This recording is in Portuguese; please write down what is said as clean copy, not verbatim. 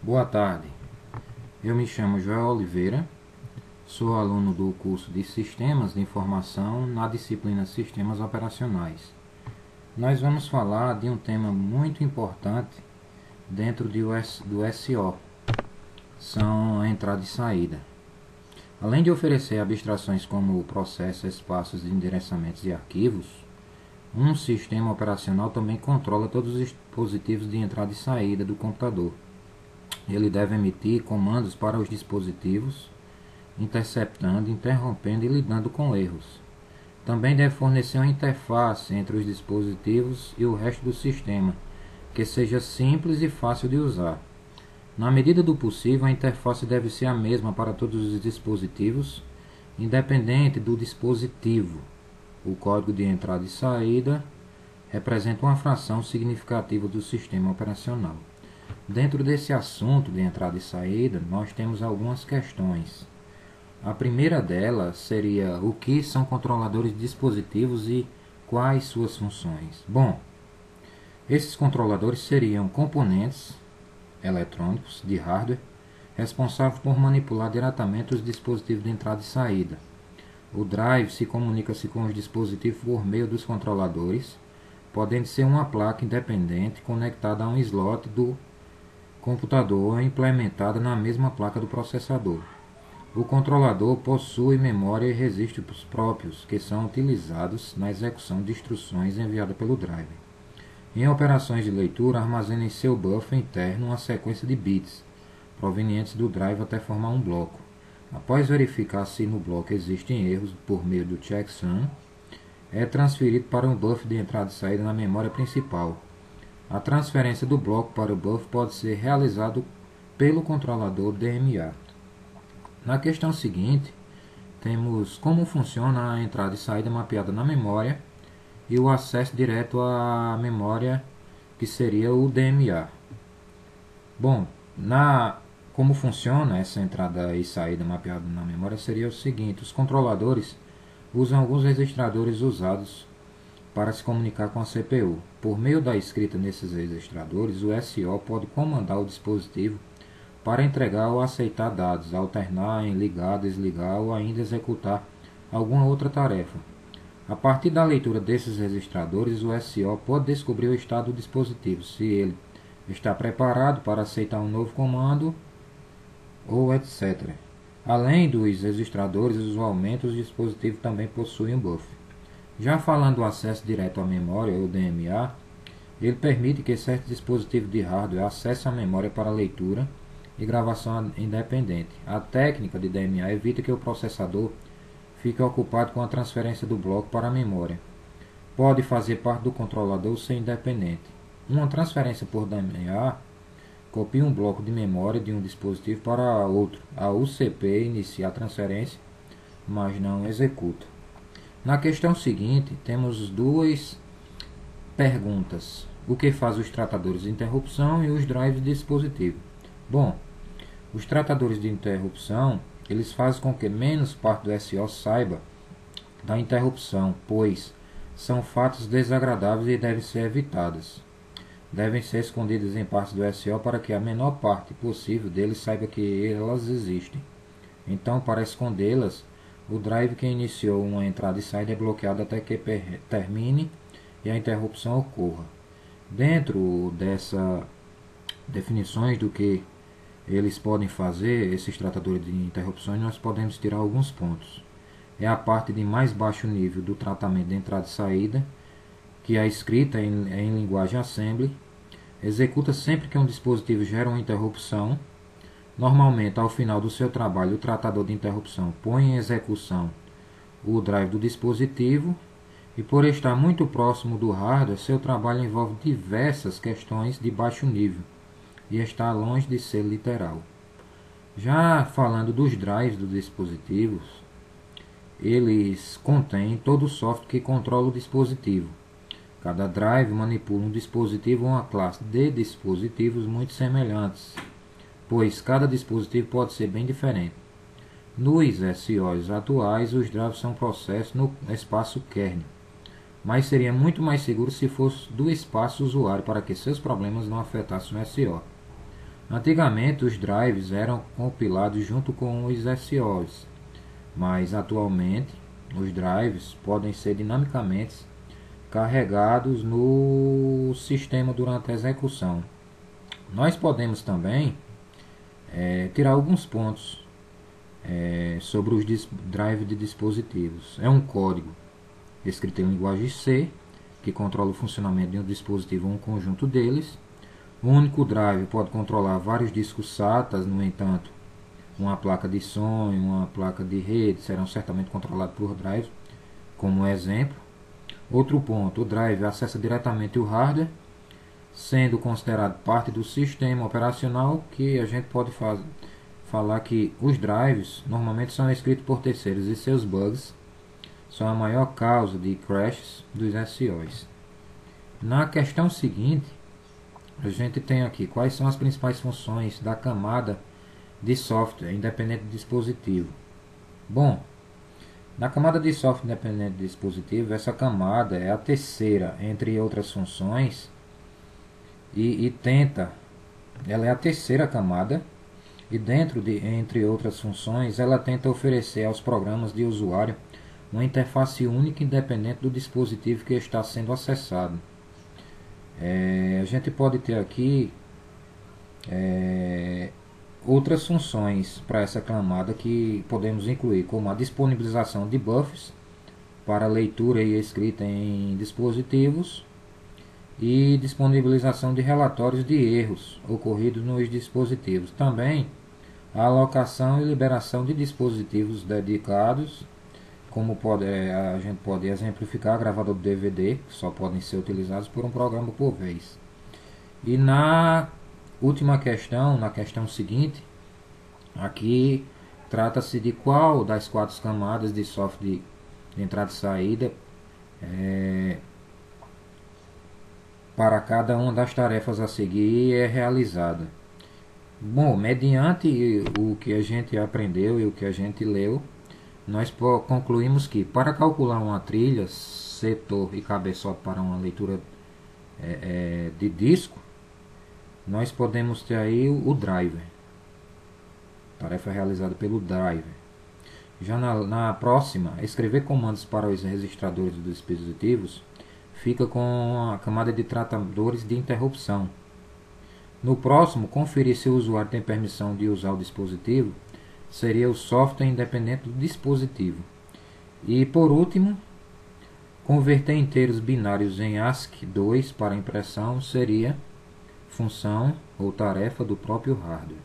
Boa tarde, eu me chamo Joel Oliveira, sou aluno do curso de Sistemas de Informação na disciplina Sistemas Operacionais. Nós vamos falar de um tema muito importante dentro do SO, são a entrada e saída. Além de oferecer abstrações como processos, espaços de endereçamentos e arquivos, um sistema operacional também controla todos os dispositivos de entrada e saída do computador. Ele deve emitir comandos para os dispositivos, interceptando, interrompendo e lidando com erros. Também deve fornecer uma interface entre os dispositivos e o resto do sistema, que seja simples e fácil de usar. Na medida do possível, a interface deve ser a mesma para todos os dispositivos, independente do dispositivo. O código de entrada e saída representa uma fração significativa do sistema operacional. Dentro desse assunto de entrada e saída, nós temos algumas questões. A primeira delas seria o que são controladores de dispositivos e quais suas funções. Bom, esses controladores seriam componentes eletrônicos de hardware responsáveis por manipular diretamente os dispositivos de entrada e saída. O drive se comunica-se com os dispositivos por meio dos controladores, podendo ser uma placa independente conectada a um slot do computador implementada na mesma placa do processador. O controlador possui memória e registros próprios, que são utilizados na execução de instruções enviadas pelo drive. Em operações de leitura, armazena em seu buffer interno uma sequência de bits provenientes do drive até formar um bloco. Após verificar se no bloco existem erros por meio do checksum, é transferido para um buffer de entrada e saída na memória principal. A transferência do bloco para o buffer pode ser realizado pelo controlador DMA. Na questão seguinte, temos como funciona a entrada e saída mapeada na memória e o acesso direto à memória, que seria o DMA. Bom, como funciona essa entrada e saída mapeada na memória seria o seguinte: os controladores usam alguns registradores usados para se comunicar com a CPU. Por meio da escrita nesses registradores, o SO pode comandar o dispositivo para entregar ou aceitar dados, alternar em ligar, desligar ou ainda executar alguma outra tarefa. A partir da leitura desses registradores, o SO pode descobrir o estado do dispositivo, se ele está preparado para aceitar um novo comando ou etc. Além dos registradores, usualmente os dispositivos também possuem um buffer. Já falando do acesso direto à memória, ou DMA, ele permite que certos dispositivos de hardware acessem a memória para leitura e gravação independente. A técnica de DMA evita que o processador fique ocupado com a transferência do bloco para a memória. Pode fazer parte do controlador ser independente. Uma transferência por DMA copia um bloco de memória de um dispositivo para outro. A UCP inicia a transferência, mas não executa. Na questão seguinte, temos duas perguntas: o que faz os tratadores de interrupção e os drives de dispositivo? Bom, os tratadores de interrupção, eles fazem com que menos parte do SO saiba da interrupção, pois são fatos desagradáveis e devem ser evitados. Devem ser escondidos em partes do SO para que a menor parte possível deles saiba que elas existem. Então, para escondê-las, o drive que iniciou uma entrada e saída é bloqueado até que termine e a interrupção ocorra. Dentro dessas definições do que eles podem fazer, esses tratadores de interrupções, nós podemos tirar alguns pontos. É a parte de mais baixo nível do tratamento de entrada e saída, que é escrita em linguagem assembly, executa sempre que um dispositivo gera uma interrupção. Normalmente, ao final do seu trabalho, o tratador de interrupção põe em execução o drive do dispositivo e, por estar muito próximo do hardware, seu trabalho envolve diversas questões de baixo nível e está longe de ser literal. Já falando dos drives dos dispositivos, eles contêm todo o software que controla o dispositivo. Cada drive manipula um dispositivo ou uma classe de dispositivos muito semelhantes, pois cada dispositivo pode ser bem diferente. Nos SOs atuais, os drives são processos no espaço kernel, mas seria muito mais seguro se fosse do espaço usuário para que seus problemas não afetassem o SO. Antigamente os drives eram compilados junto com os SOs, mas atualmente os drives podem ser dinamicamente carregados no sistema durante a execução. Nós podemos também tirar alguns pontos sobre os drives de dispositivos. É um código escrito em linguagem C que controla o funcionamento de um dispositivo ou um conjunto deles. O único drive pode controlar vários discos SATA, no entanto, uma placa de som e uma placa de rede serão certamente controlados por drive, como exemplo. Outro ponto, o drive acessa diretamente o hardware, sendo considerado parte do sistema operacional, que a gente pode falar que os drives normalmente são escritos por terceiros e seus bugs são a maior causa de crashes dos SOs. Na questão seguinte, a gente tem aqui quais são as principais funções da camada de software independente do dispositivo. Bom, na camada de software independente do dispositivo, essa camada é a terceira entre outras funções ela é a terceira camada e entre outras funções, ela tenta oferecer aos programas de usuário uma interface única independente do dispositivo que está sendo acessado. A gente pode ter aqui outras funções para essa camada que podemos incluir, como a disponibilização de buffers para leitura e escrita em dispositivos e disponibilização de relatórios de erros ocorridos nos dispositivos. Também a alocação e liberação de dispositivos dedicados, como a gente pode exemplificar, gravador de DVD, que só podem ser utilizados por um programa por vez. E na última questão, na questão seguinte, aqui trata-se de qual das 4 camadas de software de entrada e saída para cada uma das tarefas a seguir é realizada. Bom, mediante o que a gente aprendeu e o que a gente leu, nós concluímos que para calcular uma trilha, setor e cabeçote para uma leitura de disco, nós podemos ter aí o driver. Tarefa realizada pelo driver. Já na próxima, escrever comandos para os registradores dos dispositivos fica com a camada de tratadores de interrupção. No próximo, conferir se o usuário tem permissão de usar o dispositivo seria o software independente do dispositivo. E por último, converter inteiros binários em ASCII2 para impressão seria função ou tarefa do próprio hardware.